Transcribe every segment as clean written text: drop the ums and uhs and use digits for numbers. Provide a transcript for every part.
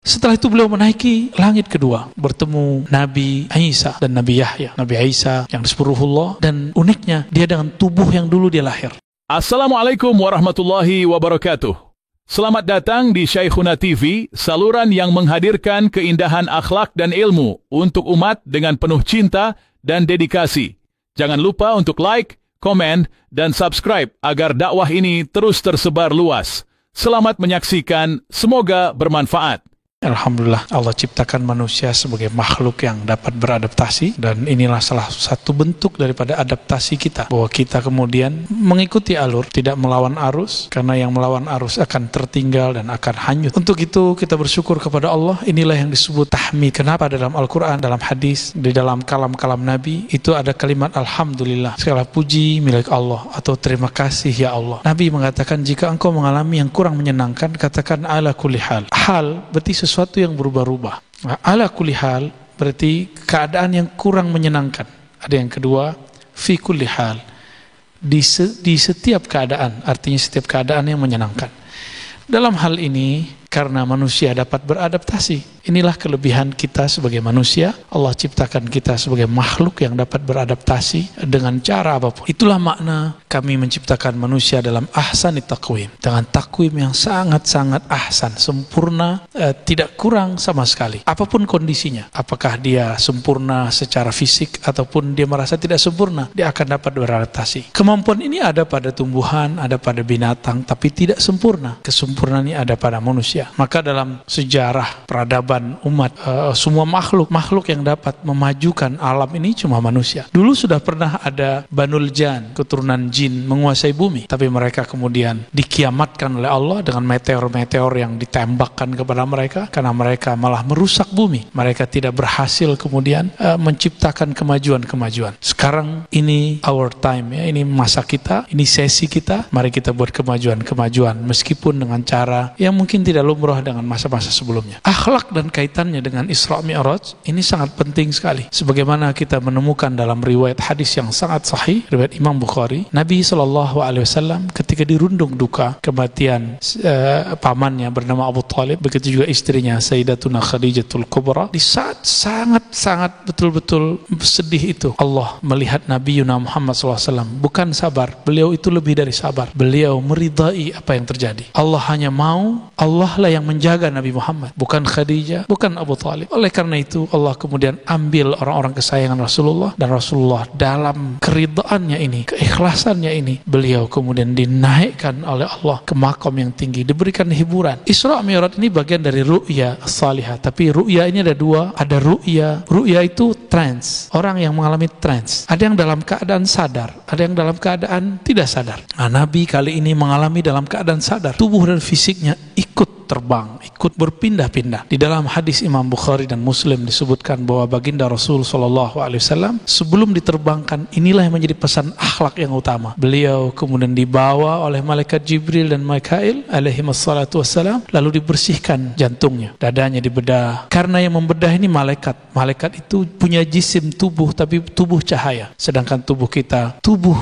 Setelah itu beliau menaiki langit kedua, bertemu Nabi Isa dan Nabi Yahya. Nabi Isa yang disebut Ruhullah, dan uniknya dia dengan tubuh yang dulu dia lahir. Assalamualaikum warahmatullahi wabarakatuh. Selamat datang di Syekhuna TV, saluran yang menghadirkan keindahan akhlak dan ilmu untuk umat dengan penuh cinta dan dedikasi. Jangan lupa untuk like, komen, dan subscribe agar dakwah ini terus tersebar luas. Selamat menyaksikan, semoga bermanfaat. Alhamdulillah, Allah ciptakan manusia sebagai makhluk yang dapat beradaptasi, dan inilah salah satu bentuk daripada adaptasi kita, bahwa kita kemudian mengikuti alur, tidak melawan arus, karena yang melawan arus akan tertinggal dan akan hanyut. Untuk itu kita bersyukur kepada Allah. Inilah yang disebut tahmid. Kenapa dalam Al-Quran, dalam hadis, di dalam kalam-kalam Nabi itu ada kalimat Alhamdulillah, segala puji milik Allah, atau terima kasih ya Allah. Nabi mengatakan, jika engkau mengalami yang kurang menyenangkan, katakan ala kulli hal. Hal berarti sesuatu yang berubah-ubah. Ala kulli hal berarti keadaan yang kurang menyenangkan. Ada yang kedua, fi kulli hal, di setiap keadaan, artinya setiap keadaan yang menyenangkan. Dalam hal ini, karena manusia dapat beradaptasi, inilah kelebihan kita sebagai manusia. Allah ciptakan kita sebagai makhluk yang dapat beradaptasi dengan cara apapun. Itulah makna kami menciptakan manusia dalam ahsanit taqwim, dengan takwim yang sangat-sangat ahsan, sempurna, tidak kurang sama sekali. Apapun kondisinya, apakah dia sempurna secara fisik ataupun dia merasa tidak sempurna, dia akan dapat beradaptasi. Kemampuan ini ada pada tumbuhan, ada pada binatang, tapi tidak sempurna. Kesempurnaan ini ada pada manusia. Maka dalam sejarah peradaban umat, semua makhluk yang dapat memajukan alam ini cuma manusia. Dulu sudah pernah ada Banul Jan, keturunan jin menguasai bumi, tapi mereka kemudian dikiamatkan oleh Allah dengan meteor-meteor yang ditembakkan kepada mereka, karena mereka malah merusak bumi. Mereka tidak berhasil kemudian menciptakan kemajuan-kemajuan. Sekarang ini our time, ya, ini masa kita, ini sesi kita. Mari kita buat kemajuan-kemajuan, meskipun dengan cara yang mungkin tidak lumrah dengan masa-masa sebelumnya. Akhlak dan kaitannya dengan Isra Mi'raj ini sangat penting sekali. Sebagaimana kita menemukan dalam riwayat hadis yang sangat sahih, riwayat Imam Bukhari, Nabi SAW ketika dirundung duka kematian pamannya bernama Abu Talib, begitu juga istrinya Sayyidatuna Khadijatul Kubra, di saat sangat betul-betul sedih itu, Allah melihat Nabi Muhammad SAW bukan sabar, beliau itu lebih dari sabar, beliau meridai apa yang terjadi. Allah hanya mau, Allah lah yang menjaga Nabi Muhammad, bukan Khadijah, bukan Abu Talib. Oleh karena itu Allah kemudian ambil orang-orang kesayangan Rasulullah, dan Rasulullah dalam keridaannya ini, keikhlasannya ini, beliau kemudian dinaikkan oleh Allah ke makam yang tinggi, diberikan hiburan. Isra Mi'raj ini bagian dari ru'ya salihah, tapi ru'ya ini ada dua. Ada ru'ya itu trance, orang yang mengalami trance. Ada yang dalam keadaan sadar, ada yang dalam keadaan tidak sadar. Nah, Nabi kali ini mengalami dalam keadaan sadar, tubuh dan fisiknya ikut terbang, ikut berpindah-pindah. Di dalam hadis Imam Bukhari dan Muslim disebutkan bahwa baginda Rasul SAW sebelum diterbangkan, inilah yang menjadi pesan akhlak yang utama. Beliau kemudian dibawa oleh malaikat Jibril dan Mikail alaihimassalatu wassalam, lalu dibersihkan jantungnya, dadanya dibedah. Karena yang membedah ini malaikat. Malaikat itu punya jisim tubuh, tapi tubuh cahaya. Sedangkan tubuh kita, tubuh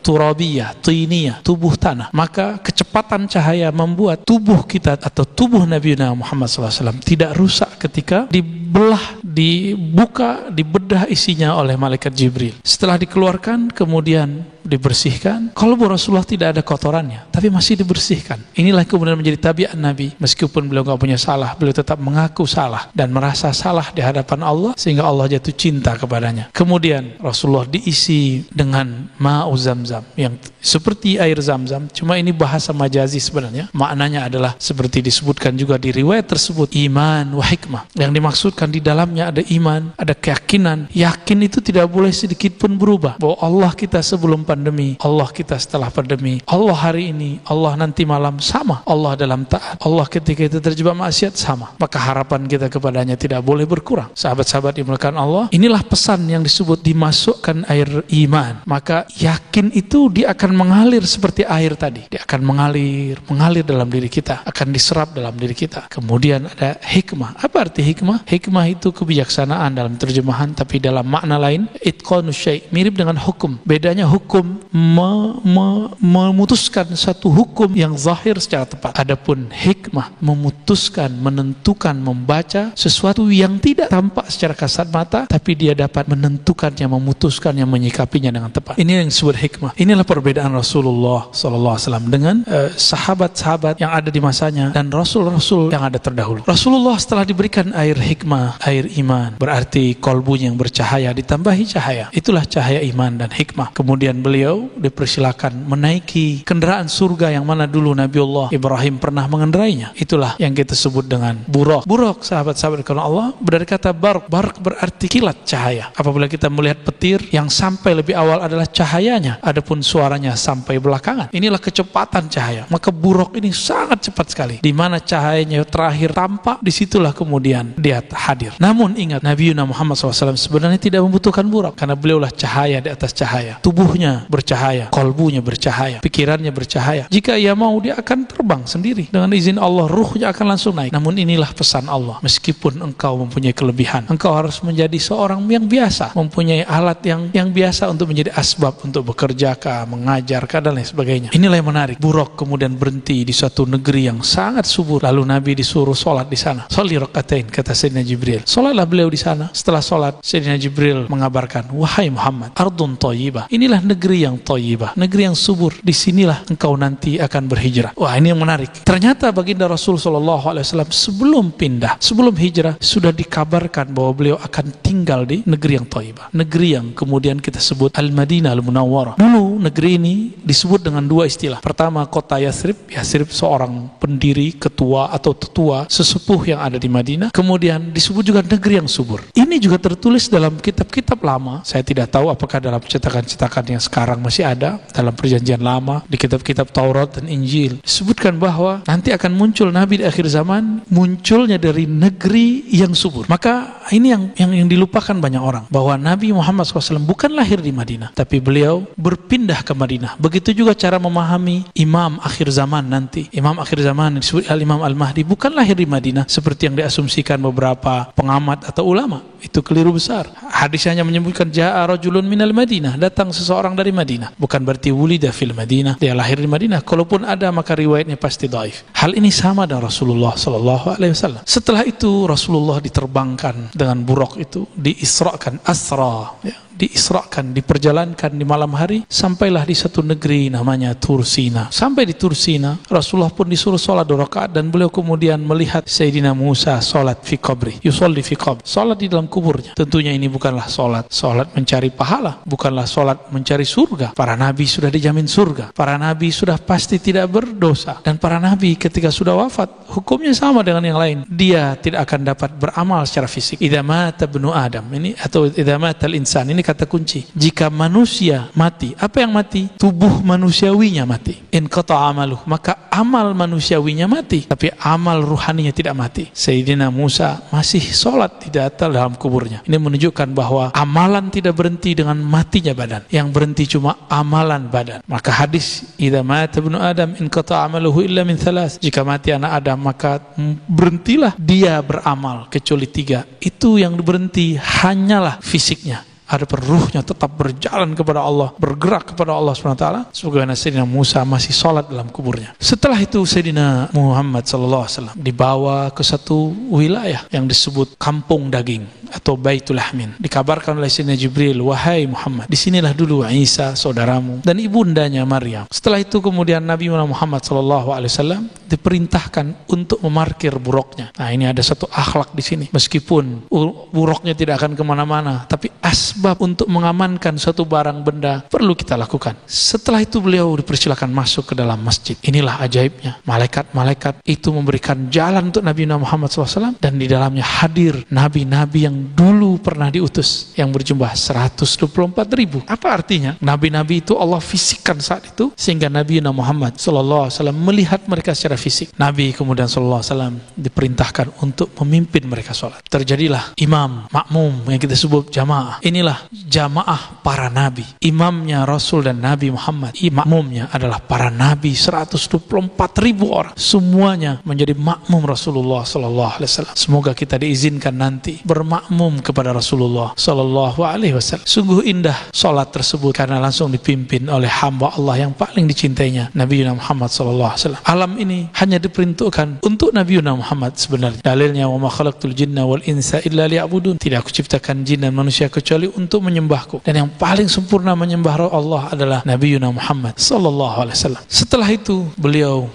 turabiyah, tiniyah, tubuh tanah. Maka kecepatan cahaya membuat tubuh kita atau tubuh Nabi Muhammad SAW tidak rusak ketika dibelah, dibuka, dibedah isinya oleh malaikat Jibril. Setelah dikeluarkan, kemudian dibersihkan. Kalbu Rasulullah tidak ada kotorannya, tapi masih dibersihkan. Inilah kemudian menjadi tabiat Nabi. Meskipun beliau tidak punya salah, beliau tetap mengaku salah dan merasa salah di hadapan Allah, sehingga Allah jatuh cinta kepadanya. Kemudian Rasulullah diisi dengan ma'u Zamzam, yang seperti air Zamzam, cuma ini bahasa majazi sebenarnya. Maknanya adalah seperti disebutkan juga di riwayat tersebut, iman wa hikmah. Yang dimaksudkan di dalamnya ada iman, ada keyakinan. Yakin itu tidak boleh sedikit pun berubah, bahwa Allah kita sebelum pandemi, Allah kita setelah pandemi, Allah hari ini, Allah nanti malam sama, Allah dalam taat, Allah ketika itu terjebak maksiat sama. Maka harapan kita kepadanya tidak boleh berkurang. Sahabat-sahabat dimulakan Allah, inilah pesan yang disebut dimasukkan air iman. Maka yakin itu dia akan mengalir seperti air tadi, dia akan mengalir dalam diri kita, akan diserap dalam diri kita. Kemudian ada hikmah. Apa arti hikmah? Hikmah itu kebijaksanaan dalam terjemahan, tapi dalam makna lain itqanus syai', mirip dengan hukum. Bedanya hukum hukum memutuskan satu hukum yang zahir secara tepat. Adapun hikmah memutuskan, menentukan, membaca sesuatu yang tidak tampak secara kasat mata, tapi dia dapat menentukannya, memutuskannya, menyikapinya dengan tepat. Ini yang disebut hikmah. Inilah perbedaan Rasulullah SAW dengan sahabat-sahabat yang ada di masanya dan rasul-rasul yang ada terdahulu. Rasulullah setelah diberikan air hikmah, air iman, berarti kolbunya yang bercahaya ditambahi cahaya. Itulah cahaya iman dan hikmah. Kemudian beliau dipersilakan menaiki kendaraan surga yang mana dulu Nabiullah Ibrahim pernah mengendarainya. Itulah yang kita sebut dengan buraq. Buraq, sahabat-sahabat karena Allah, dari kata barq. Barq berarti kilat cahaya. Apabila kita melihat petir yang sampai lebih awal adalah cahayanya, adapun suaranya sampai belakangan. Inilah kecepatan cahaya. Maka buraq ini sangat cepat sekali. Di mana cahayanya terakhir tampak, disitulah kemudian dia hadir. Namun ingat, Nabi Muhammad SAW sebenarnya tidak membutuhkan buraq, karena beliaulah cahaya di atas cahaya. Tubuhnya bercahaya, kolbunya bercahaya, pikirannya bercahaya. Jika ia mau, dia akan terbang sendiri. Dengan izin Allah, ruhnya akan langsung naik. Namun inilah pesan Allah. Meskipun engkau mempunyai kelebihan, engkau harus menjadi seorang yang biasa, mempunyai alat yang biasa untuk menjadi asbab untuk bekerja kah, mengajar kah, dan lain sebagainya. Inilah yang menarik. Buraq kemudian berhenti di suatu negeri yang sangat subur. Lalu Nabi disuruh sholat di sana. Sholli rakatain, kata Sayyidina Jibril. Sholatlah beliau di sana. Setelah sholat, Sayyidina Jibril mengabarkan, wahai Muhammad, ardun thayyibah. Inilah negeri yang thayyibah, negeri yang subur. Disinilah engkau nanti akan berhijrah. Wah, ini yang menarik. Ternyata baginda Rasul SAW sebelum pindah, sebelum hijrah, sudah dikabarkan bahwa beliau akan tinggal di negeri yang thayyibah. Negeri yang kemudian kita sebut Al-Madinah Al-Munawwarah. Dulu negeri ini disebut dengan dua istilah. Pertama, kota Yathrib. Yathrib seorang pendiri, ketua atau tetua sesepuh yang ada di Madinah. Kemudian disebut juga negeri yang subur. Ini juga tertulis dalam kitab-kitab lama. Saya tidak tahu apakah dalam cetakan-cetakan yang sekarang masih ada, dalam perjanjian lama, di kitab-kitab Taurat dan Injil. Disebutkan bahwa nanti akan muncul Nabi di akhir zaman, munculnya dari negeri yang subur. Maka ini yang dilupakan banyak orang, bahwa Nabi Muhammad SAW bukan lahir di Madinah, tapi beliau berpindah ke Madinah. Begitu juga cara memahami imam akhir zaman nanti. Imam akhir zaman yang disebut Al-Imam Al-Mahdi bukan lahir di Madinah seperti yang diasumsikan beberapa pengamat atau ulama. Itu keliru besar. Hadis hanya menyebutkan ja'a rajulun minal Madinah, datang seseorang dari Madinah. Bukan berarti wulida fil Madinah, dia lahir di Madinah. Kalaupun ada, maka riwayatnya pasti dhaif. Hal ini sama dengan Rasulullah SAW. Setelah itu Rasulullah diterbangkan dengan buraq itu, diisrakan, asra, ya, diisrakan, diperjalankan di malam hari, sampailah di satu negeri namanya Tursina. Sampai di Tursina, Rasulullah pun disuruh sholat 2 rakaat, dan beliau kemudian melihat Sayyidina Musa sholat fi qabri, yusolli fi qabri, sholat di dalam kuburnya. Tentunya ini bukanlah sholat mencari pahala, bukanlah sholat mencari surga. Para nabi sudah dijamin surga, para nabi sudah pasti tidak berdosa, dan para nabi ketika sudah wafat, hukumnya sama dengan yang lain. Dia tidak akan dapat beramal secara fisik. Idza mata ibnu Adam, ini atau idza mata al-insan, ini kata kunci. Jika manusia mati, apa yang mati? Tubuh manusiawinya mati. In qata'a amaluh, maka amal manusiawinya mati, tapi amal ruhaninya tidak mati. Sayyidina Musa masih sholat di dalam kuburnya. Ini menunjukkan bahwa amalan tidak berhenti dengan matinya badan, yang berhenti cuma amalan badan. Maka hadis, idza mata ibnu Adam in qata'a amaluhu illa min thalath, jika mati anak Adam maka berhentilah dia beramal kecuali 3. Itu yang berhenti hanyalah fisiknya. Adapun ruhnya tetap berjalan kepada Allah, bergerak kepada Allah SWT, sebagaimana Sayyidina Musa masih sholat dalam kuburnya. Setelah itu Sayyidina Muhammad SAW dibawa ke satu wilayah yang disebut Kampung Daging atau Baitul Lahmin. Dikabarkan oleh Sayyidina Jibril, wahai Muhammad, disinilah dulu Isa saudaramu dan ibundanya Maryam. Setelah itu kemudian Nabi Muhammad SAW diperintahkan untuk memarkir buraqnya. Nah, ini ada satu akhlak di sini. Meskipun buraqnya tidak akan kemana-mana, tapi asbab untuk mengamankan suatu barang benda perlu kita lakukan. Setelah itu beliau dipersilakan masuk ke dalam masjid. Inilah ajaibnya. Malaikat-malaikat itu memberikan jalan untuk Nabi Muhammad SAW, dan di dalamnya hadir nabi-nabi yang dulu pernah diutus, yang berjumlah 124.000. Apa artinya? Nabi-nabi itu Allah fisikkan saat itu, sehingga Nabi Muhammad SAW melihat mereka secara fisik. Nabi kemudian SAW diperintahkan untuk memimpin mereka sholat. Terjadilah imam, makmum, yang kita sebut jamaah. Inilah jamaah para nabi. Imamnya Rasul dan Nabi Muhammad, makmumnya adalah para nabi 124.000 orang. Semuanya menjadi makmum Rasulullah sallallahu alaihi wasallam. Semoga kita diizinkan nanti bermakmum kepada Rasulullah sallallahu alaihi wasallam. Sungguh indah salat tersebut karena langsung dipimpin oleh hamba Allah yang paling dicintainya, Nabi Muhammad sallallahu alaihi wasallam. Alam ini hanya diperuntukkan untuk Nabi Muhammad sebenarnya. Dalilnya, wa ma khalaqtul jinna wal insa illa liya'budun. Tidak aku ciptakan jin dan manusia kecuali untuk menyembahku. Dan yang paling sempurna menyembah Allah adalah Nabi Muhammad sallallahu alaihi wasallam. Setelah itu beliau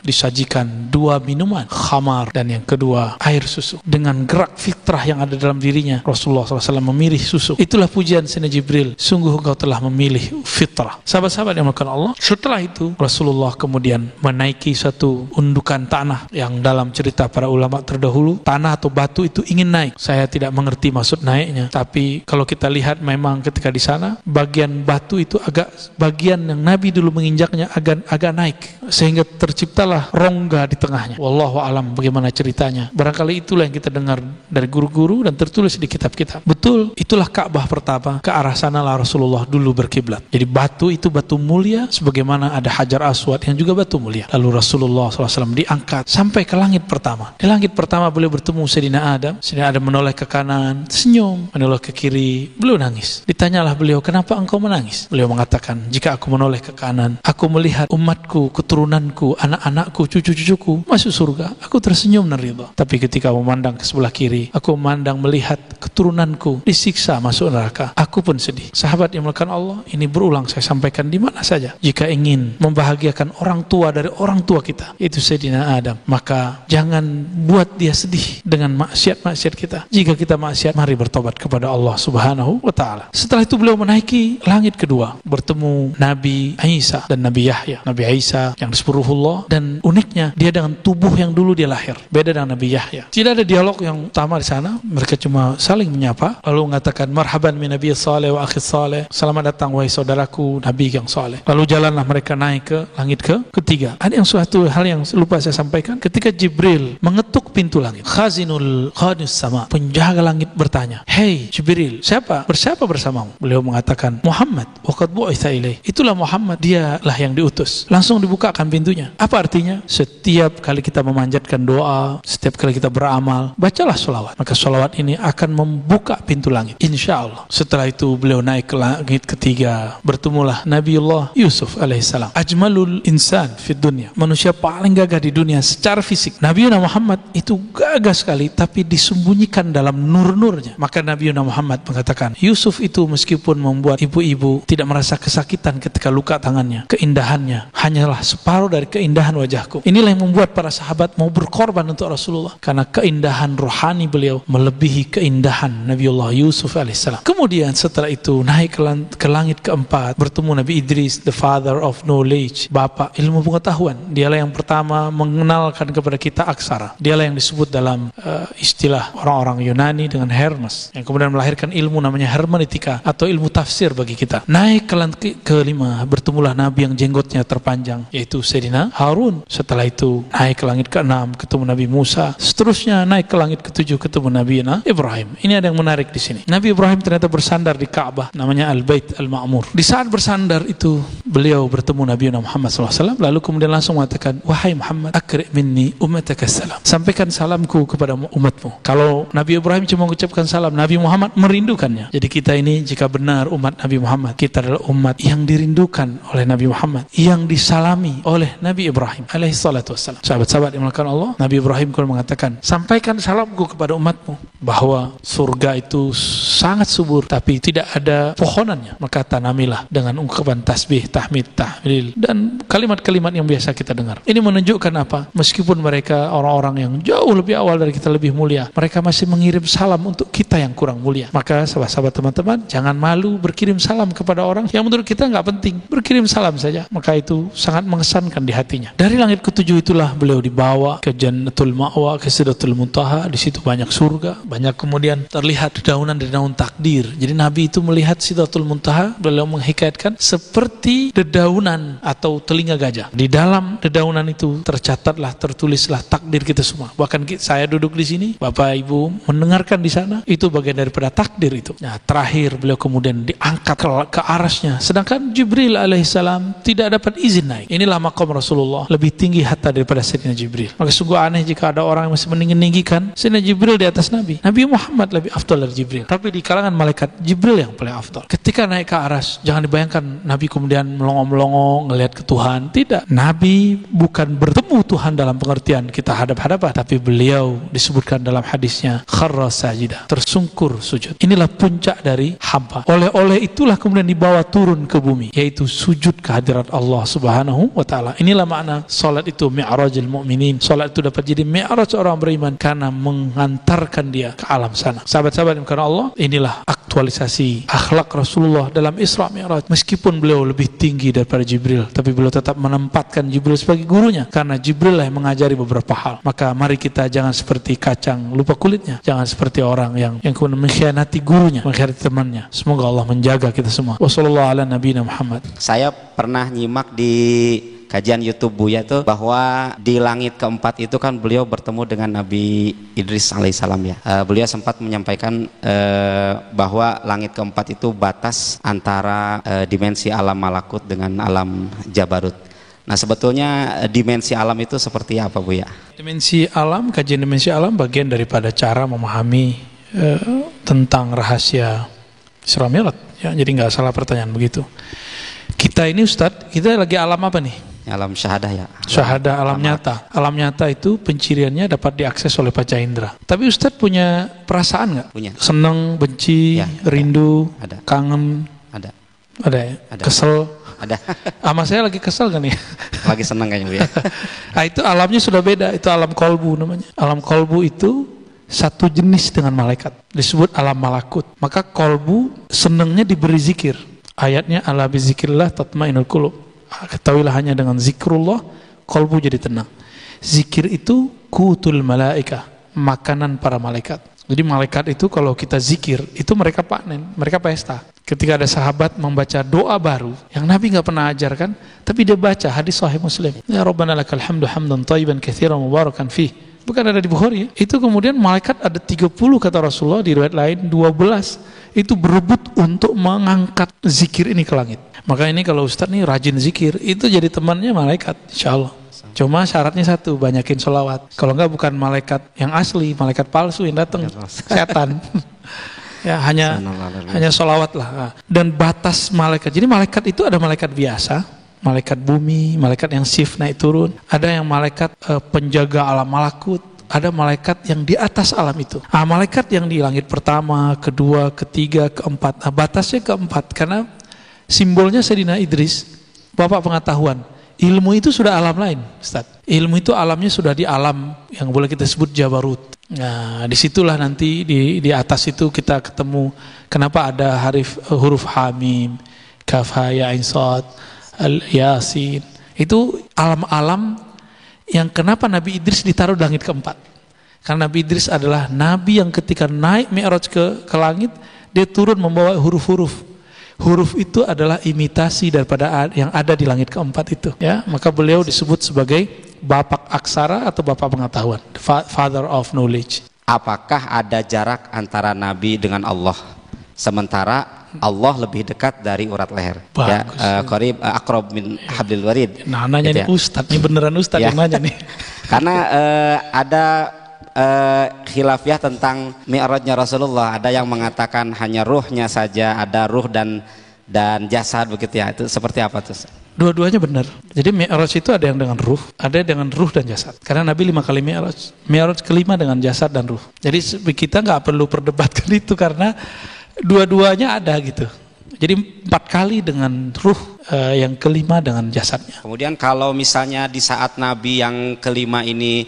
disajikan 2 minuman, khamar dan yang kedua air susu. Dengan gerak fitrah yang ada dalam dirinya, Rasulullah SAW memilih susu. Itulah pujian Sayyidina Jibril, sungguh engkau telah memilih fitrah. Sahabat-sahabat yang melakukan Allah, setelah itu Rasulullah kemudian menaiki satu undukan tanah yang dalam cerita para ulama terdahulu, tanah atau batu itu ingin naik. Saya tidak mengerti maksud naiknya, tapi kalau kita lihat memang ketika di sana bagian batu itu bagian yang Nabi dulu menginjaknya agak naik, sehingga terciptalah rongga di tengahnya. Wallahu alam bagaimana ceritanya. Barangkali itulah yang kita dengar dari guru-guru dan tertulis di kitab-kitab. Betul, itulah Ka'bah pertama. Ke arah sanalah Rasulullah dulu berkiblat. Jadi batu itu batu mulia, sebagaimana ada Hajar Aswad yang juga batu mulia. Lalu Rasulullah SAW diangkat sampai ke langit pertama. Di langit pertama beliau bertemu Sayyidina Adam. Sayyidina Adam menoleh ke kanan, senyum. Menoleh ke kiri, beliau nangis. Ditanyalah beliau, kenapa engkau menangis? Beliau mengatakan, jika aku menoleh ke kanan, aku melihat umatku, keturunanku, anak-anakku, cucu-cucuku masuk surga, aku tersenyum dan ridha. Tapi ketika memandang ke sebelah kiri, aku melihat keturunanku disiksa masuk neraka, aku pun sedih. Sahabat yang melakukan Allah, ini berulang saya sampaikan di mana saja. Jika ingin membahagiakan orang tua dari orang tua kita, itu Sayyidina Adam, maka jangan buat dia sedih dengan maksiat-maksiat kita. Jika kita maksiat, mari bertobat kepada Allah Subhanahu wa ta'ala. Setelah itu beliau menaiki langit kedua, bertemu Nabi Isa dan Nabi Yahya. Nabi Isa yang disebut Ruhullah, dan uniknya dia dengan tubuh yang dulu dia lahir, beda dengan Nabi Yahya. Tidak ada dialog yang utama di sana, mereka cuma saling menyapa lalu mengatakan marhaban min nabiy saleh wa akhi saleh, selamat datang wahai saudaraku Nabi yang saleh. Lalu jalanlah mereka naik ke langit ketiga. Ada suatu hal yang lupa saya sampaikan. Ketika Jibril mengetuk pintu langit, khazinus sama, penjaga langit bertanya, "Hei Jibril, bersiapa bersamamu?" Beliau mengatakan, "Muhammad wa qad bu'itsa ilaih." Itulah Muhammad, dialah yang diutus. Langsung dibukakan pintunya. Apa artinya? Setiap kali kita memanjatkan doa, setiap kali kita beramal, bacalah sholawat. Maka sholawat ini akan membuka pintu langit, insya Allah. Setelah itu beliau naik ke langit ketiga, bertemulah Nabiullah Yusuf alaihissalam, ajmalul insan fid dunya, manusia paling gagah di dunia secara fisik. Nabi Muhammad itu gagah sekali, tapi disembunyikan dalam nur-nurnya. Maka Nabi Muhammad mengatakan, Yusuf itu meskipun membuat ibu-ibu tidak merasa kesakitan ketika luka tangannya, keindahannya hanyalah separuh dari keindahan wajahku. Inilah yang membuat para sahabat mau berkorban untuk Rasulullah, karena keindahan rohani beliau melebihi keindahan Nabiullah Yusuf alaihissalam. Kemudian setelah itu naik ke langit keempat, bertemu Nabi Idris, the father of knowledge, bapak ilmu pengetahuan. Dialah yang pertama mengenalkan kepada kita aksara. Dialah yang disebut dalam istilah orang-orang Yunani dengan Hermes, yang kemudian melahirkan ilmu namanya hermeneutika atau ilmu tafsir bagi kita. Naik ke langit kelima, bertemulah Nabi yang jenggotnya terpanjang, yaitu Sayyidina Harun. Setelah itu naik ke langit keenam, ketemu Nabi Musa. Seterusnya naik ke langit ketujuh, ketemu Nabi Ibrahim. Ini ada yang menarik di sini. Nabi Ibrahim ternyata bersandar di Ka'bah, namanya Al-Bait Al-Ma'mur. Di saat bersandar itu, beliau bertemu Nabi Muhammad SAW, lalu kemudian langsung mengatakan, wahai Muhammad, akri' minni ummataka salam. Sampaikan salamku kepada umatmu. Kalau Nabi Ibrahim cuma mengucapkan salam, Nabi Muhammad merindukannya. Jadi kita ini, jika benar umat Nabi Muhammad, kita adalah umat yang dirindukan oleh Nabi Muhammad, yang disalami oleh Nabi Ibrahim alaihi salatu wassalam. Sahabat-sahabat yang melakukan Allah, Nabi Ibrahim pun mengatakan, sampaikan salamku kepada umatmu, bahwa surga itu sangat subur tapi tidak ada pohonannya, maka tanamilah dengan ungkapan tasbih, tahmid, tahlil dan kalimat-kalimat yang biasa kita dengar. Ini menunjukkan apa? Meskipun mereka orang-orang yang jauh lebih awal dari kita, lebih mulia, mereka masih mengirim salam untuk kita yang kurang mulia. Maka sahabat-sahabat, teman-teman, jangan malu berkirim salam kepada orang yang menurut kita nggak penting. Berkirim salam saja, maka itu sangat mengesankan di hatinya. Dari langit ketujuh itulah beliau dibawa ke Jannatul Ma'wa, ke Sidratul Muntaha. Di situ banyak surga, banyak kemudian terlihat dedaunan-dedaunan takdir. Jadi Nabi itu melihat Sidratul Muntaha, beliau menghikayatkan seperti dedaunan atau telinga gajah. Di dalam dedaunan itu tercatatlah, tertulislah takdir kita semua. Bahkan saya duduk di sini, Bapak Ibu mendengarkan di sana, itu bagian daripada daripada takdir itu. Nah, terakhir beliau kemudian diangkat ke arasnya, sedangkan Jibril alaihissalam tidak dapat izin naik. Inilah maqam Rasulullah, lebih tinggi hatta daripada Sayyidina Jibril. Maka sungguh aneh jika ada orang yang masih meninggikan Sayyidina Jibril di atas Nabi. Nabi Muhammad lebih afdal dari Jibril, tapi di kalangan malaikat Jibril yang paling afdal. Ketika naik ke aras, jangan dibayangkan Nabi kemudian melongo-melongo ngelihat ke Tuhan. Tidak, Nabi bukan bertemu Tuhan dalam pengertian kita hadap-hadapan, tapi beliau disebutkan dalam hadisnya kharra sajida, tersungkur sujud. Inilah puncak dari hamba. Oleh itulah kemudian dibawa turun ke bumi, yaitu sujud kehadirat Allah Subhanahu wa taala. Inilah makna salat itu mi'rajul mu'minin. Salat itu dapat jadi mi'raj orang beriman karena mengantarkan dia ke alam sana. Sahabat-sahabat yang karena Allah, inilah aktualisasi akhlak Rasulullah dalam Isra Mi'raj. Meskipun beliau lebih tinggi daripada Jibril, tapi beliau tetap menempatkan Jibril sebagai gurunya, karena Jibril lah yang mengajari beberapa hal. Maka mari kita jangan seperti kacang lupa kulitnya, jangan seperti orang yang kemudian mengkhianati gurunya, mengkhianati temannya. Semoga Allah menjaga kita semua. Wassallallahu ala nabiyina Muhammad. Saya pernah nyimak di kajian YouTube Buya tuh bahwa di langit keempat itu kan beliau bertemu dengan Nabi Idris alaihissalam ya. Beliau sempat menyampaikan bahwa langit keempat itu batas antara dimensi alam malakut dengan alam jabarut. Nah, sebetulnya dimensi alam itu seperti apa, Bu ya? Dimensi alam, kajian dimensi alam bagian daripada cara memahami tentang rahasia Isra Mi'raj ya. Jadi nggak salah pertanyaan begitu. Kita ini Ustadz, kita lagi alam apa nih? Alam syahadah ya. Syahadah, alam nyata. Alam nyata itu penciriannya dapat diakses oleh panca indera. Tapi Ustadz punya perasaan nggak? Punya. Seneng, benci, ya, rindu, ada. Kangen, Ada. Ada ya? Ada. Kesel. Ada. Sama saya lagi kesel kan ya? Lagi senang kayaknya, Bu ya. Nah, itu alamnya sudah beda. Itu alam kolbu namanya. Alam kolbu itu satu jenis dengan malaikat, disebut alam malakut. Maka kolbu senengnya diberi zikir. Ayatnya ala bizikrillah tatmainul qulub. Ketahuilah hanya dengan zikrullah kolbu jadi tenang. Zikir itu kutul malaika, makanan para malaikat. Jadi malaikat itu kalau kita zikir, itu mereka panen, mereka pesta. Ketika ada sahabat membaca doa baru yang Nabi nggak pernah ajarkan, tapi dia baca hadis Sahih Muslim. Ya Rabbana lakal hamdu hamdan thayyiban katsiran mubarakan fih. Bukan ada di Bukhari ya? Itu kemudian malaikat ada 30 kata Rasulullah, di riwayat lain 12. Itu berebut untuk mengangkat zikir ini ke langit. Maka ini kalau Ustadz nih rajin zikir, itu jadi temannya malaikat, insya Allah. Cuma syaratnya satu, banyakin sholawat. Kalau enggak bukan malaikat yang asli, malaikat palsu yang datang, setan. Ya hanya sholawat lah. Dan batas malaikat. Jadi malaikat itu ada malaikat biasa, malaikat bumi, malaikat yang shift naik turun. Ada yang malaikat penjaga alam malakut. Ada malaikat yang di atas alam itu. Malaikat yang di langit pertama, kedua, ketiga, keempat. Batasnya keempat karena simbolnya Sayyidina Idris, bapak pengetahuan. Ilmu itu sudah alam lain, Ustaz. Ilmu itu alamnya sudah di alam yang boleh kita sebut Jabarut. Nah, disitulah nanti di atas itu kita ketemu kenapa ada huruf Hamim, Kaf Ha Ya Ain Shad, Yasin. Itu alam-alam yang kenapa Nabi Idris ditaruh di langit keempat. Karena Nabi Idris adalah Nabi yang ketika naik Mi'raj ke langit, dia turun membawa huruf-huruf. Huruf itu adalah imitasi daripada yang ada di langit keempat itu. Ya, maka beliau disebut sebagai bapak aksara atau bapak pengetahuan, father of knowledge. Apakah ada jarak antara Nabi dengan Allah? Sementara Allah lebih dekat dari urat leher. Bagus. Ya, qarib aqrab min hablil warid. Nah, nanya gitu nih Ustadz, ini beneran Ustadz yang nanya nih. Karena ada khilafiyah tentang mi'rajnya Rasulullah. Ada yang mengatakan hanya ruhnya saja, ada ruh dan jasad begitu ya. Itu seperti apa tuh? Dua-duanya benar. Jadi mi'raj itu ada yang dengan ruh, ada dengan ruh dan jasad. Karena Nabi 5 kali mi'raj. Mi'raj kelima dengan jasad dan ruh. Jadi kita nggak perlu perdebatkan itu karena dua-duanya ada gitu. Jadi 4 kali dengan ruh, yang kelima dengan jasadnya. Kemudian kalau misalnya di saat Nabi yang kelima ini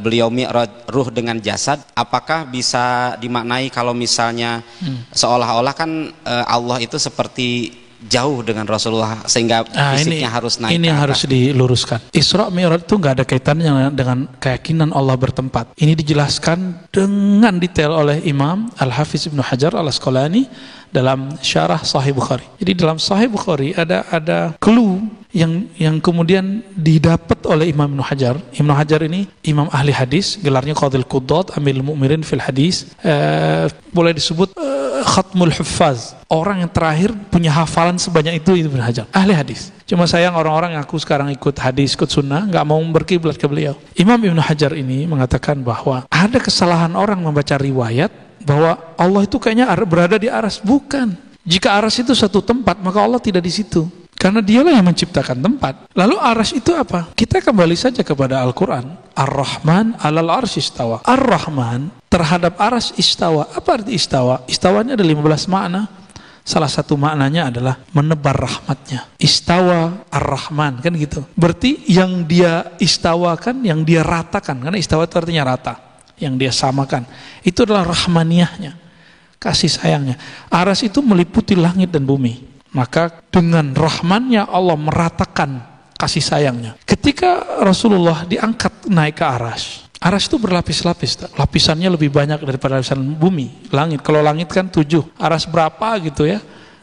beliau mi'raj ruh dengan jasad, apakah bisa dimaknai kalau misalnya seolah-olah kan Allah itu seperti jauh dengan Rasulullah sehingga fisiknya harus naik. Ini yang harus diluruskan. Isra Mi'raj itu nggak ada kaitannya dengan keyakinan Allah bertempat. Ini dijelaskan dengan detail oleh Imam Al-Hafiz Ibnu Hajar Al-Asqalani dalam syarah Sahih Bukhari. Jadi dalam Sahih Bukhari ada clue yang kemudian didapat oleh Imam Ibnu Hajar. Ibnu Hajar ini imam ahli hadis, gelarnya Qadhil Quddad, Amirul Mu'minin fil Hadis. Boleh disebut khatmul huffaz, orang yang terakhir punya hafalan sebanyak itu Ibnu Hajar, ahli hadis. Cuma sayang orang-orang yang aku sekarang ikut hadis, ikut sunnah, nggak mau berkiblat ke beliau. Imam Ibnu Hajar ini mengatakan bahwa ada kesalahan orang membaca riwayat bahwa Allah itu kayaknya berada di aras. Bukan. Jika aras itu satu tempat, maka Allah tidak di situ. Karena dialah yang menciptakan tempat. Lalu aras itu apa? Kita kembali saja kepada Al-Quran. Ar-Rahman alal arsy istawa. Ar-Rahman terhadap aras istawa. Apa arti istawa? Istawanya ada 15 makna. Salah satu maknanya adalah menebar rahmatnya. Istawa Ar-Rahman, kan gitu. Berarti yang dia istawakan, yang dia ratakan. Karena istawa itu artinya rata. Yang dia samakan. Itu adalah rahmaniyahnya, kasih sayangnya. Aras itu meliputi langit dan bumi. Maka dengan rahmannya Allah meratakan kasih sayangnya. Ketika Rasulullah diangkat naik ke aras itu berlapis-lapis. Lapisannya lebih banyak daripada lapisan bumi, langit. Kalau langit kan 7, aras berapa gitu ya,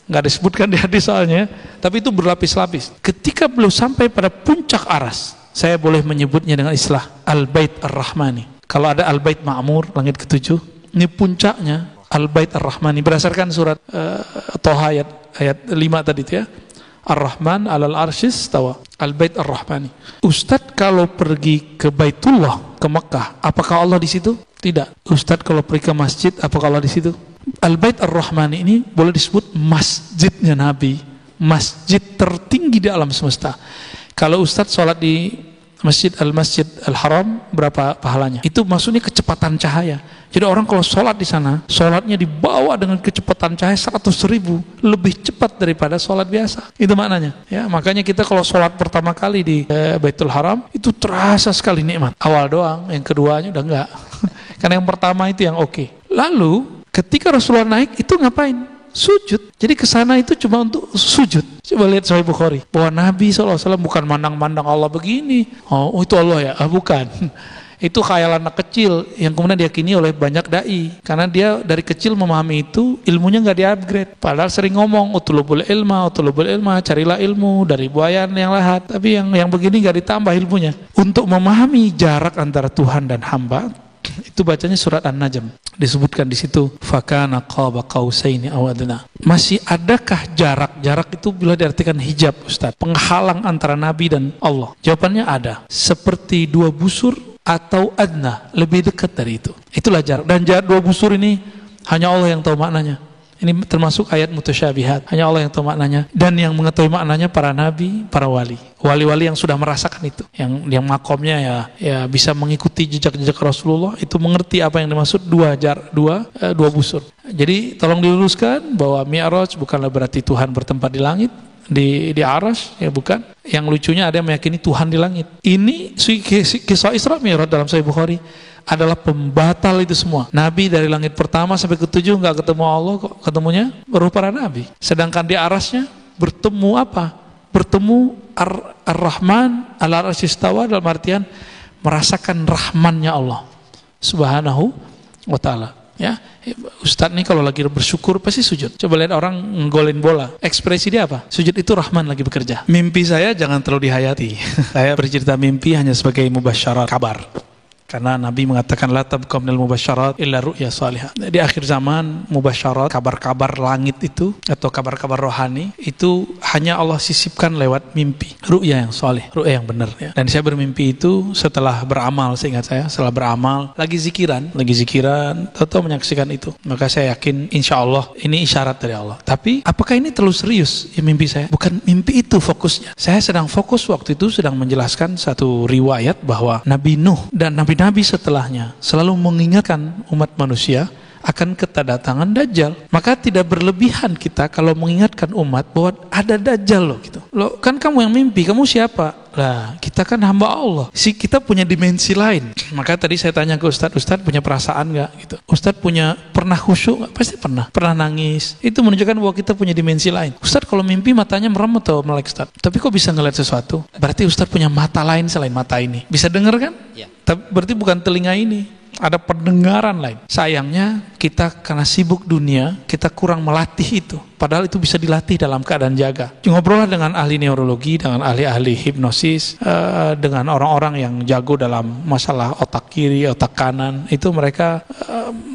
nggak disebutkan di hadis soalnya. Tapi itu berlapis-lapis. Ketika beliau sampai pada puncak aras, saya boleh menyebutnya dengan istilah Al-Bait Ar-Rahmani. Kalau ada Al-Bait Ma'mur, langit ke-7, ini puncaknya Al-Bait Ar-Rahmani. Berdasarkan surat Toha ayat 5 tadi itu ya. Ar-Rahman alal arsyis tawa. Al-Bait Ar-Rahmani. Ustadz kalau pergi ke Baitullah, ke Mekah, apakah Allah di situ? Tidak. Ustadz kalau pergi ke masjid, apakah Allah di situ? Al-Bait Ar-Rahmani ini boleh disebut masjidnya Nabi, masjid tertinggi di alam semesta. Kalau Ustadz sholat di Masjid Al-Haram, berapa pahalanya? Itu maksudnya kecepatan cahaya. Jadi orang kalau sholat di sana, sholatnya dibawa dengan kecepatan cahaya 100.000, lebih cepat daripada sholat biasa. Itu maknanya. Ya, makanya kita kalau sholat pertama kali di Baitul Haram, itu terasa sekali nikmat. Awal doang, yang keduanya udah enggak. Karena yang pertama itu yang oke. Lalu ketika Rasulullah naik, itu ngapain? Sujud. Jadi kesana itu cuma untuk sujud. Coba lihat Sahih Bukhari, bahwa Nabi SAW bukan mandang-mandang Allah begini. Oh itu Allah ya? Bukan. Itu khayal anak kecil yang kemudian diyakini oleh banyak dai. Karena dia dari kecil memahami itu, ilmunya nggak di-upgrade. Padahal sering ngomong, utulubul ilma, carilah ilmu dari buayan yang lahat. Tapi yang begini nggak ditambah ilmunya. Untuk memahami jarak antara Tuhan dan hamba, itu bacanya surat An-Najm. Disebutkan di situ, fakana qaba qausaini aw adna. Masih adakah jarak? Jarak itu bila diartikan hijab, Ustaz, penghalang antara Nabi dan Allah. Jawabannya ada. Seperti 2 busur atau adna, lebih dekat dari itu. Itulah jarak. Dan jarak 2 busur ini hanya Allah yang tahu maknanya. Ini termasuk ayat mutasyabihat. Hanya Allah yang tahu maknanya. Dan yang mengetahui maknanya para nabi, para wali. Wali-wali yang sudah merasakan itu. Yang makomnya ya bisa mengikuti jejak-jejak Rasulullah. Itu mengerti apa yang dimaksud dua busur. Jadi tolong diluruskan bahwa Mi'raj bukanlah berarti Tuhan bertempat di langit. Di aras, ya bukan. Yang lucunya ada yang meyakini Tuhan di langit. Ini kisah Isra Mi'raj dalam Sahih Bukhari adalah pembatal itu semua. Nabi dari langit pertama sampai ke-7 nggak ketemu Allah, kok ketemunya baru para nabi. Sedangkan di arasnya bertemu apa? Bertemu Ar-Rahman ala arsy istawa, dalam artian merasakan rahmannya Allah Subhanahu wa taala. Ya, Ustadz nih kalau lagi bersyukur pasti sujud. Coba lihat orang nggolin bola, ekspresi dia apa? Sujud itu Rahman lagi bekerja. Mimpi saya jangan terlalu dihayati. Saya bercerita mimpi hanya sebagai mubasyarat, kabar. Karena Nabi mengatakan la tabqa minal mubasyarat illa ru'ya salihah. Di akhir zaman mubasyarat, kabar-kabar langit itu atau kabar-kabar rohani itu hanya Allah sisipkan lewat mimpi, ru'ya yang salih, ru'ya yang benar ya. Dan saya bermimpi itu setelah beramal, seingat saya, setelah beramal lagi zikiran, atau menyaksikan itu. Maka saya yakin insya Allah ini isyarat dari Allah. Tapi apakah ini terlalu serius ya mimpi saya? Bukan mimpi itu fokusnya. Saya sedang fokus waktu itu sedang menjelaskan satu riwayat bahwa Nabi Nuh dan Nabi setelahnya selalu mengingatkan umat manusia akan kedatangan Dajjal. Maka tidak berlebihan kita kalau mengingatkan umat bahwa ada Dajjal loh gitu. Loh kan kamu yang mimpi, kamu siapa? Lah kita kan hamba Allah. Kita punya dimensi lain. Maka tadi saya tanya ke Ustadz punya perasaan gak? Gitu. Ustadz pernah khusyuk gak? Pasti pernah. Pernah nangis. Itu menunjukkan bahwa kita punya dimensi lain. Ustadz kalau mimpi matanya merem atau melek Ustadz? Tapi kok bisa ngeliat sesuatu? Berarti Ustadz punya mata lain selain mata ini. Bisa dengar kan? Ya. Tapi berarti bukan telinga ini. ada pendengaran lain. Sayangnya kita karena sibuk dunia, kita kurang melatih itu. Padahal itu bisa dilatih dalam keadaan jaga. Ngobrollah dengan ahli neurologi, dengan ahli-ahli hipnosis, dengan orang-orang yang jago dalam masalah otak kiri, otak kanan. Itu mereka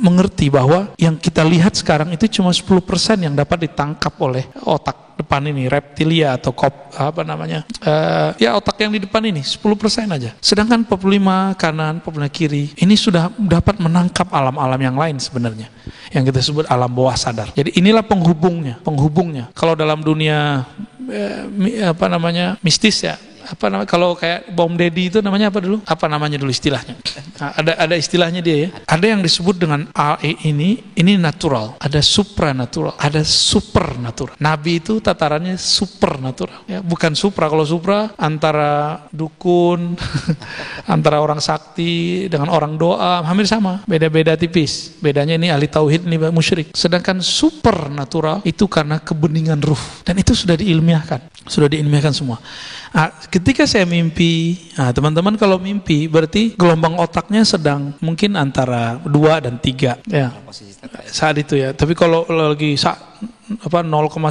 mengerti bahwa yang kita lihat sekarang itu cuma 10% yang dapat ditangkap oleh otak depan ini, reptilia atau ya otak yang di depan ini 10% aja. Sedangkan 45 kanan, 45 kiri ini sudah dapat menangkap alam-alam yang lain sebenarnya, yang kita sebut alam bawah sadar. Jadi inilah penghubungnya. Kalau dalam dunia mistis ya, kalau kayak bom Dedi itu namanya apa dulu? Apa namanya dulu istilahnya? Nah, ada istilahnya dia ya. Ada yang disebut dengan ini natural, ada supranatural, ada supernatural. Nabi itu tatarannya supernatural ya, bukan supra. Kalau supra antara dukun antara orang sakti dengan orang doa hampir sama, beda-beda tipis. Bedanya ini ahli tauhid, ini musyrik. Sedangkan supernatural itu karena kebeningan ruh, dan itu sudah diilmiahkan semua. Ketika saya mimpi, teman-teman kalau mimpi berarti gelombang otaknya sedang mungkin antara 2 dan 3 ya, saat itu ya. Tapi kalau lagi 0,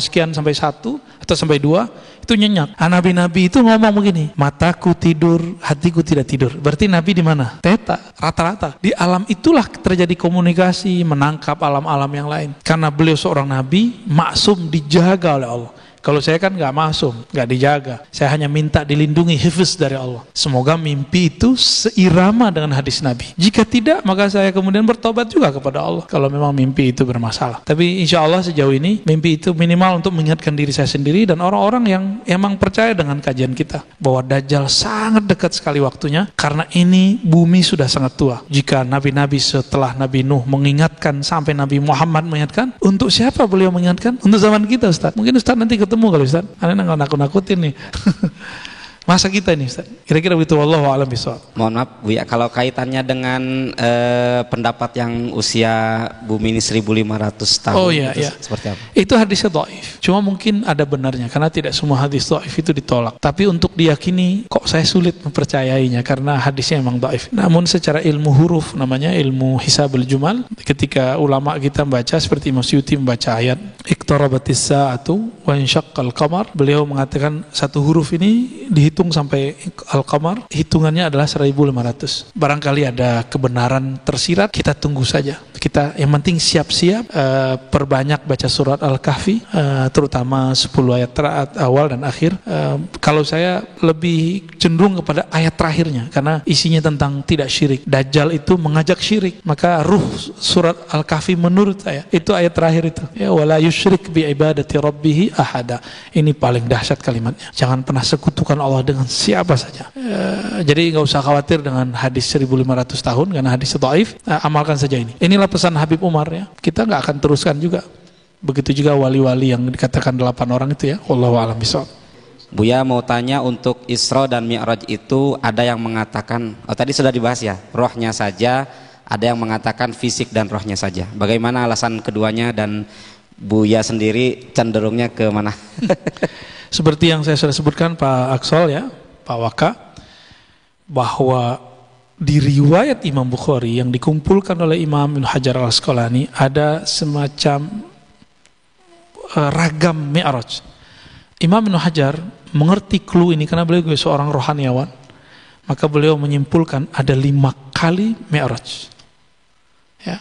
sekian sampai 1 atau sampai 2 itu nyenyak. Nabi-nabi itu ngomong begini, mataku tidur, hatiku tidak tidur. Berarti Nabi di mana? Teta, rata-rata. Di alam itulah terjadi komunikasi, menangkap alam-alam yang lain. Karena beliau seorang Nabi, maksum, dijaga oleh Allah. Kalau saya kan nggak masuk, nggak dijaga. Saya hanya minta dilindungi, hifz dari Allah. Semoga mimpi itu seirama dengan hadis Nabi. Jika tidak, maka saya kemudian bertobat juga kepada Allah kalau memang mimpi itu bermasalah. Tapi insya Allah sejauh ini mimpi itu minimal untuk mengingatkan diri saya sendiri dan orang-orang yang emang percaya dengan kajian kita bahwa Dajjal sangat dekat sekali waktunya, karena ini bumi sudah sangat tua. Jika nabi-nabi setelah Nabi Nuh mengingatkan sampai Nabi Muhammad mengingatkan, untuk siapa beliau mengingatkan? Untuk zaman kita, Ustaz. Mungkin Ustaz nanti ketemu kali Ustaz, aneh nggak nakut-nakutin nih. Masa kita ini Ustaz? Kira-kira begitu, wallahu a'lam bishawab. Mohon maaf Bu ya, kalau kaitannya dengan pendapat yang usia bumi ini 1500 tahun, oh iya, iya. Seperti apa? Itu hadisnya dhaif. Cuma mungkin ada benarnya, karena tidak semua hadis dhaif itu ditolak. Tapi untuk diyakini kok saya sulit mempercayainya, karena hadisnya memang dhaif. Namun secara ilmu huruf, namanya ilmu hisabul jumal, ketika ulama kita membaca seperti Imam Suyuti membaca ayat iqtarabatis sa'atu wa insyaqqal qamar, beliau mengatakan satu huruf ini dihitung sampai Al-Qamar, hitungannya adalah 1500. Barangkali ada kebenaran tersirat, kita tunggu saja. Kita yang penting siap-siap, perbanyak baca surat Al-Kahfi, terutama 10 ayat awal dan akhir. Kalau saya lebih cenderung kepada ayat terakhirnya, karena isinya tentang tidak syirik. Dajjal itu mengajak syirik, maka ruh surat Al-Kahfi menurut saya itu ayat terakhir itu. Ya, wala yusyrik bi ibadati rabbih ahada. Ini paling dahsyat kalimatnya. Jangan pernah sekutukan Allah dengan siapa saja. Jadi nggak usah khawatir dengan hadis 1500 tahun, karena hadis dhaif. Amalkan saja ini. Inilah pesan Habib Umar ya. Kita nggak akan teruskan juga. Begitu juga wali-wali yang dikatakan 8 orang itu ya. Wallahu a'lam bishawab. Buya mau tanya, untuk Isra dan Mi'raj itu ada yang mengatakan, tadi sudah dibahas ya, rohnya saja, ada yang mengatakan fisik dan rohnya saja. Bagaimana alasan keduanya, dan Buya sendiri cenderungnya ke mana? Seperti yang saya sudah sebutkan Pak Aksol ya, Pak Waka, bahwa di riwayat Imam Bukhari yang dikumpulkan oleh Imam Ibnu Hajar Al-Asqalani ada semacam ragam Mi'raj. Imam Ibnu Hajar mengerti clue ini karena beliau seorang rohaniawan, maka beliau menyimpulkan ada 5 kali Mi'raj ya.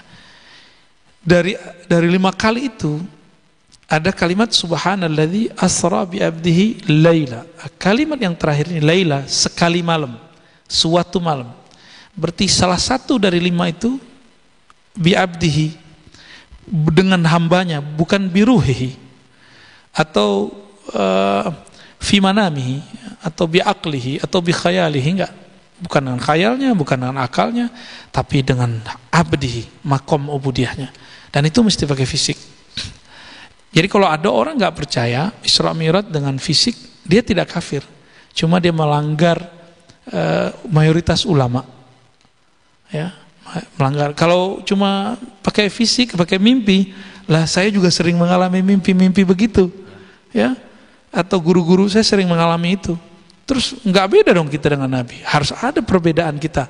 Dari 5 kali itu ada kalimat subhanalladzi asra bi abdihi laila. Kalimat yang terakhir ini laila, sekali malam, suatu malam. Berarti salah satu dari 5 itu bi abdihi, dengan hambanya, bukan biruhihi atau fi manamihi atau bi aqlihi atau bi khayalihi, enggak. Bukan dengan khayalnya, bukan dengan akalnya, tapi dengan abdihi, makom ubudiyahnya. Dan itu mesti pakai fisik. Jadi kalau ada orang nggak percaya Isra Mi'raj dengan fisik, dia tidak kafir. Cuma dia melanggar mayoritas ulama. Ya, melanggar. Kalau cuma pakai fisik, pakai mimpi, lah saya juga sering mengalami mimpi-mimpi begitu. Ya. Atau guru-guru saya sering mengalami itu. Terus nggak beda dong kita dengan Nabi. Harus ada perbedaan kita.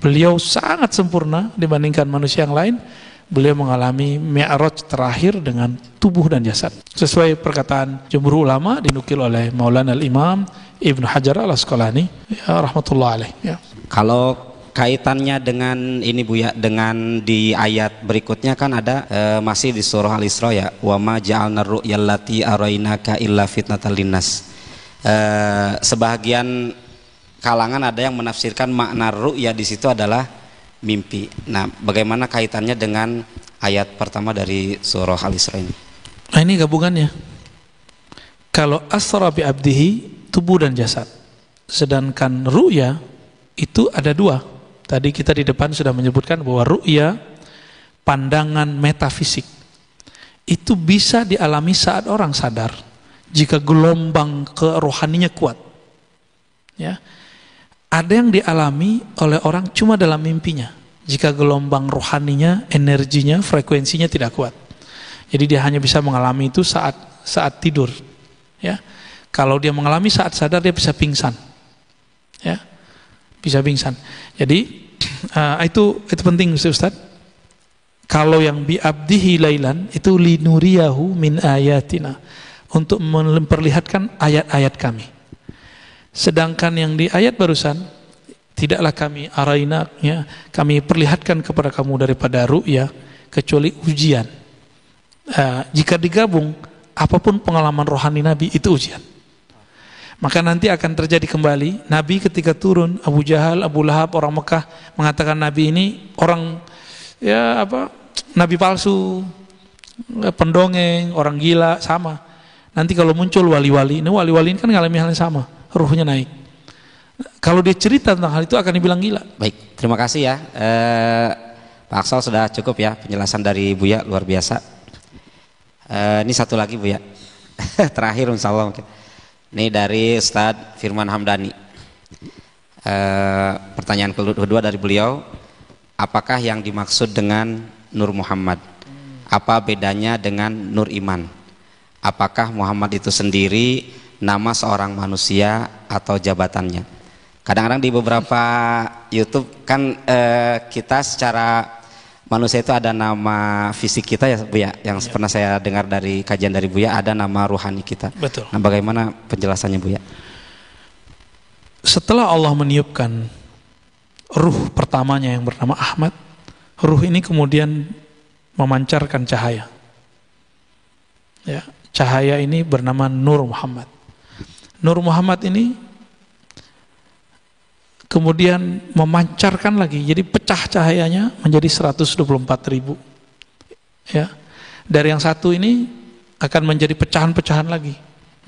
Beliau sangat sempurna dibandingkan manusia yang lain. Beliau mengalami mi'raj terakhir dengan tubuh dan jasad. Sesuai perkataan jumhur ulama dinukil oleh Maulana al-Imam Ibnu Hajar al-Asqalani ya, rahmatullah alaih. Ya. Kalau kaitannya dengan ini Buya, dengan di ayat berikutnya kan ada masih di surah Al-Isra ya, wa ma ja'alna ru'yallati arainaka illa fitnatal linnas. Sebagian kalangan ada yang menafsirkan makna ru'ya di situ adalah mimpi. Nah, bagaimana kaitannya dengan ayat pertama dari surah Al-Isra ini? Nah, ini gabungannya. Kalau asra bi abdihi, tubuh dan jasad. Sedangkan ru'ya itu ada dua. Tadi kita di depan sudah menyebutkan bahwa ru'ya, pandangan metafisik, itu bisa dialami saat orang sadar jika gelombang kerohaninya kuat. Ya. Ada yang dialami oleh orang cuma dalam mimpinya jika gelombang rohaninya, energinya, frekuensinya tidak kuat. Jadi dia hanya bisa mengalami itu saat tidur. Ya. Kalau dia mengalami saat sadar, dia bisa pingsan. Ya. Bisa pingsan. Jadi itu penting Ustaz. Kalau yang bi abdihi lailan itu linuriyahu min ayatina, untuk memperlihatkan ayat-ayat kami. Sedangkan yang di ayat barusan, tidaklah kami arainaknya, kami perlihatkan kepada kamu daripada ru'ya kecuali ujian. Jika digabung, apapun pengalaman rohani Nabi itu ujian. Maka nanti akan terjadi kembali. Nabi ketika turun, Abu Jahal, Abu Lahab, orang Mekah mengatakan Nabi ini orang Nabi palsu, pendongeng, orang gila, sama. Nanti kalau muncul wali-wali, ini wali-wali ini kan ngalami hal yang sama, ruhnya naik. Kalau dia cerita tentang hal itu akan dibilang gila. Baik, terima kasih ya Pak Aksal, sudah cukup ya penjelasan dari Buya, luar biasa. Ini satu lagi Buya, terakhir insya Allah mungkin. Ini dari Ustadz Firman Hamdani. Pertanyaan kedua dari beliau, apakah yang dimaksud dengan Nur Muhammad? Apa bedanya dengan Nur Iman? Apakah Muhammad itu sendiri nama seorang manusia atau jabatannya? Kadang-kadang di beberapa YouTube kan kita secara manusia itu ada nama fisik kita ya Buya, yang pernah saya dengar dari kajian dari Buya, ada nama ruhani kita. Betul. Nah, bagaimana penjelasannya Buya? Setelah Allah meniupkan ruh pertamanya yang bernama Ahmad, ruh ini kemudian memancarkan cahaya. Ya, cahaya ini bernama Nur Muhammad. Nur Muhammad ini kemudian memancarkan lagi, jadi pecah cahayanya menjadi 124.000. Ya. Dari yang satu ini akan menjadi pecahan-pecahan lagi.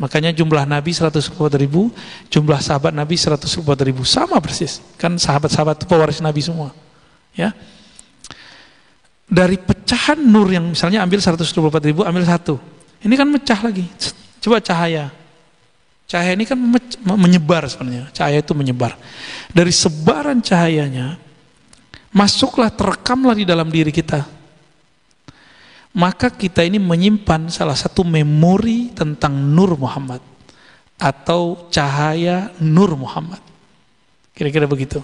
Makanya jumlah Nabi 124.000, jumlah sahabat Nabi 124.000, sama persis. Kan sahabat-sahabat itu pewaris Nabi semua. Ya. Dari pecahan nur yang misalnya ambil 124.000, ambil satu. Ini kan mecah lagi. Coba cahaya. Cahaya ini kan menyebar sebenarnya. Cahaya itu menyebar. Dari sebaran cahayanya, masuklah, terekamlah di dalam diri kita. Maka kita ini menyimpan salah satu memori tentang Nur Muhammad atau cahaya Nur Muhammad. Kira-kira begitu.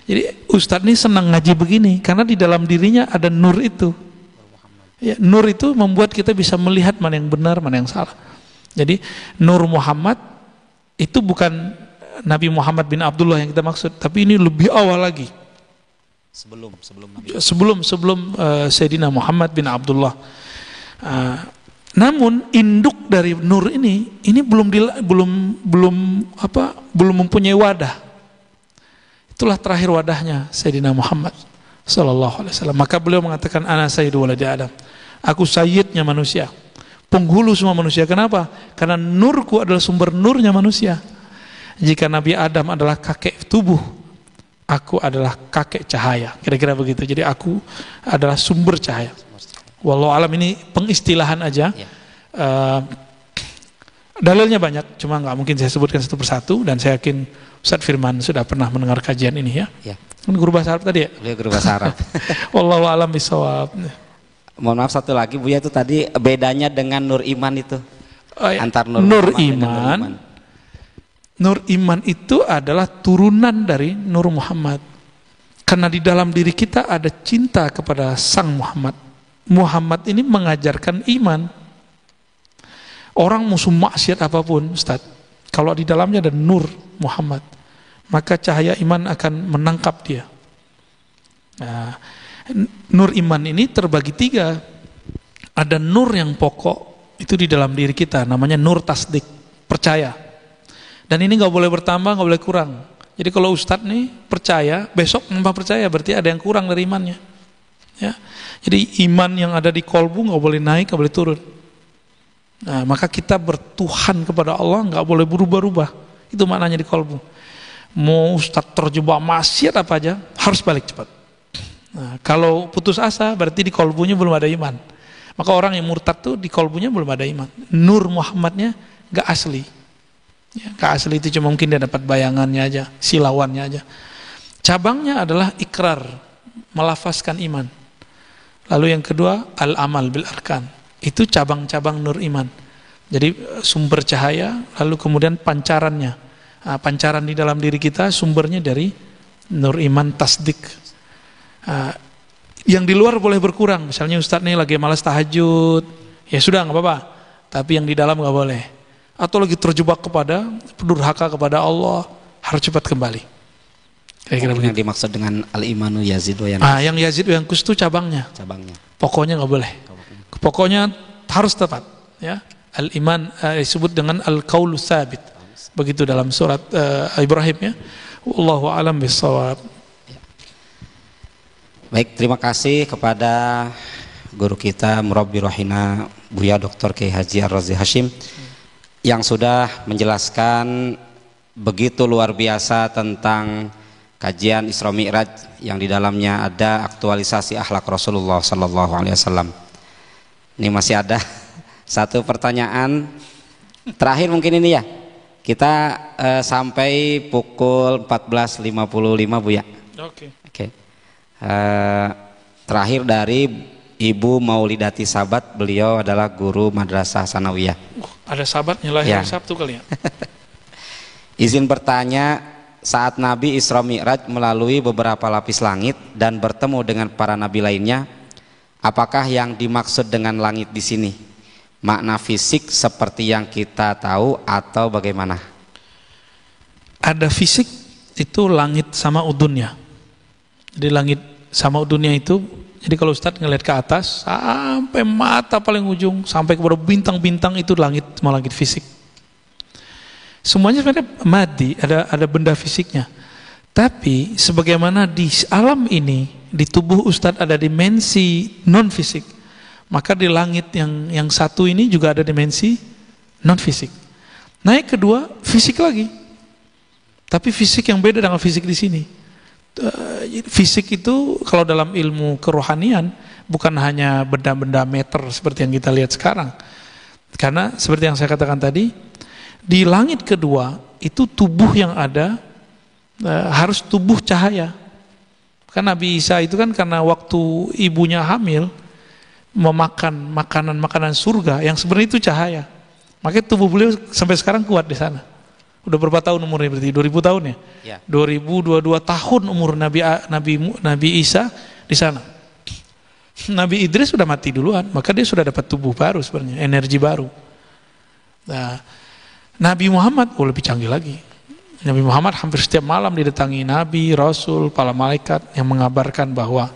Jadi Ustadz ini senang ngaji begini karena di dalam dirinya ada nur itu. Ya, nur itu membuat kita bisa melihat mana yang benar, mana yang salah. Jadi Nur Muhammad itu bukan Nabi Muhammad bin Abdullah yang kita maksud, tapi ini lebih awal lagi. Sebelum Sayyidina Muhammad bin Abdullah. Namun induk dari nur ini belum mempunyai wadah. Itulah terakhir wadahnya Sayyidina Muhammad sallallahu alaihi wasallam. Maka beliau mengatakan ana sayyidu waladi Adam. Aku sayyidnya manusia, penghulu semua manusia. Kenapa? Karena nurku adalah sumber nurnya manusia. Jika Nabi Adam adalah kakek tubuh, aku adalah kakek cahaya. Kira-kira begitu. Jadi aku adalah sumber cahaya. Wallahu alam, ini pengistilahan aja. Dalilnya banyak, cuma nggak mungkin saya sebutkan satu persatu. Dan saya yakin Ustadz Firman sudah pernah mendengar kajian ini ya. Kan guru bahasa Arab tadi ya? Beliau guru bahasa Arab. Wallahu alam bisawab. Mohon maaf, satu lagi Buya, itu tadi bedanya dengan Nur Iman itu. Antar Nur Iman. Nur Iman itu adalah turunan dari Nur Muhammad. Karena di dalam diri kita ada cinta kepada Sang Muhammad. Muhammad ini mengajarkan iman. Orang musuh maksiat apapun, Ustaz, kalau di dalamnya ada nur Muhammad, maka cahaya iman akan menangkap dia. Nah, nur iman ini terbagi 3. Ada nur yang pokok, itu di dalam diri kita, namanya nur tasdik, percaya. Dan ini gak boleh bertambah, gak boleh kurang. Jadi kalau Ustadz nih percaya, besok nambah percaya, berarti ada yang kurang dari imannya. Ya. Jadi iman yang ada di kolbu gak boleh naik, gak boleh turun. Nah, maka kita bertuhan kepada Allah gak boleh berubah-ubah. Itu maknanya di kolbu. Mau Ustadz terjebak maksiat apa aja, harus balik cepat. Nah, kalau putus asa berarti di kolbunya belum ada iman. Maka orang yang murtad tuh di kolbunya belum ada iman. Nur Muhammadnya gak asli. Ya, gak asli itu cuma mungkin dia dapat bayangannya aja, silawannya aja. Cabangnya adalah ikrar, melafazkan iman. Lalu yang kedua, al-amal bil arkan. Itu cabang-cabang nur iman. Jadi sumber cahaya, lalu kemudian pancarannya. Nah, pancaran di dalam diri kita sumbernya dari nur iman tasdik. Yang di luar boleh berkurang. Misalnya Ustadz nih lagi malas tahajud, ya sudah nggak apa-apa. Tapi yang di dalam nggak boleh. Atau lagi terjebak kepada durhaka kepada Allah, harus cepat kembali. Yang dimaksud dengan al-imanu yazidu yang yang yazidu yang kus itu cabangnya. Pokoknya nggak boleh. Pokoknya harus tepat. Ya, al-iman disebut dengan al-qaulu tsabit. Begitu dalam surat Ibrahim ya. Wallahu a'lam bishawab. Baik, terima kasih kepada guru kita Murabbi Rohina Buya Dr. Kiai Haji Ar-Razi Hashim yang sudah menjelaskan begitu luar biasa tentang kajian Isra Mi'raj yang di dalamnya ada aktualisasi akhlak Rasulullah sallallahu alaihi wasallam. Ini masih ada satu pertanyaan terakhir mungkin ini ya. Kita sampai pukul 14.55 Bu ya. Oke. Terakhir dari Ibu Maulidati Sabat, beliau adalah guru Madrasah Sanawiyah. Ada sahabatnya lahir Sabtu kali ya. Izin bertanya, saat Nabi Isra Mi'raj melalui beberapa lapis langit dan bertemu dengan para nabi lainnya, apakah yang dimaksud dengan langit di sini makna fisik seperti yang kita tahu atau bagaimana? Ada fisik itu langit sama udunnya. Jadi langit sama udunnya itu, jadi kalau Ustadz ngelihat ke atas sampai mata paling ujung, sampai kepada bintang-bintang, itu langit, semua langit fisik. Semuanya sebenarnya madi, ada benda fisiknya. Tapi sebagaimana di alam ini, di tubuh Ustadz ada dimensi non fisik, maka di langit yang satu ini juga ada dimensi non fisik. Naik kedua fisik lagi, tapi fisik yang beda dengan fisik di sini. Fisik itu kalau dalam ilmu kerohanian bukan hanya benda-benda meter seperti yang kita lihat sekarang. Karena seperti yang saya katakan tadi, di langit kedua itu tubuh yang ada harus tubuh cahaya. Kan Nabi Isa itu kan karena waktu ibunya hamil memakan makanan-makanan surga yang sebenarnya itu cahaya. Makanya tubuh beliau sampai sekarang kuat di sana. Udah berapa tahun umurnya berarti? 2000 tahun ya? Ya. 2022 tahun umur Nabi Isa di sana. Nabi Idris sudah mati duluan, maka dia sudah dapat tubuh baru sebenarnya, energi baru. Nah, Nabi Muhammad lebih canggih lagi. Nabi Muhammad hampir setiap malam didatangi Nabi, Rasul, para malaikat yang mengabarkan bahwa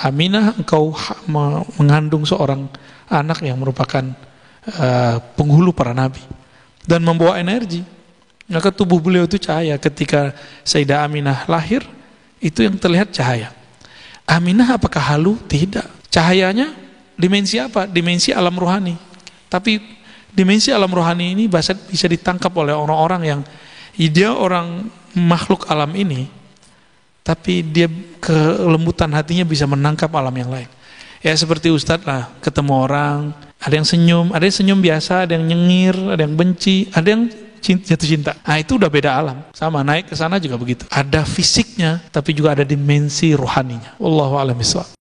Aminah, engkau mengandung seorang anak yang merupakan penghulu para nabi dan membawa energi. Maka tubuh beliau itu cahaya. Ketika Sayyidah Aminah lahir, itu yang terlihat cahaya. Aminah apakah halu? Tidak. Cahayanya dimensi apa? Dimensi alam rohani. Tapi dimensi alam rohani ini bisa ditangkap oleh orang-orang yang dia orang makhluk alam ini, tapi dia kelembutan hatinya bisa menangkap alam yang lain. Ya seperti Ustadz lah, ketemu orang, ada yang senyum biasa, ada yang nyengir, ada yang benci, ada yang jatuh cinta. Nah itu udah beda alam. Sama naik ke sana juga begitu. Ada fisiknya, tapi juga ada dimensi rohaninya. Wallahu a'lam bishawab.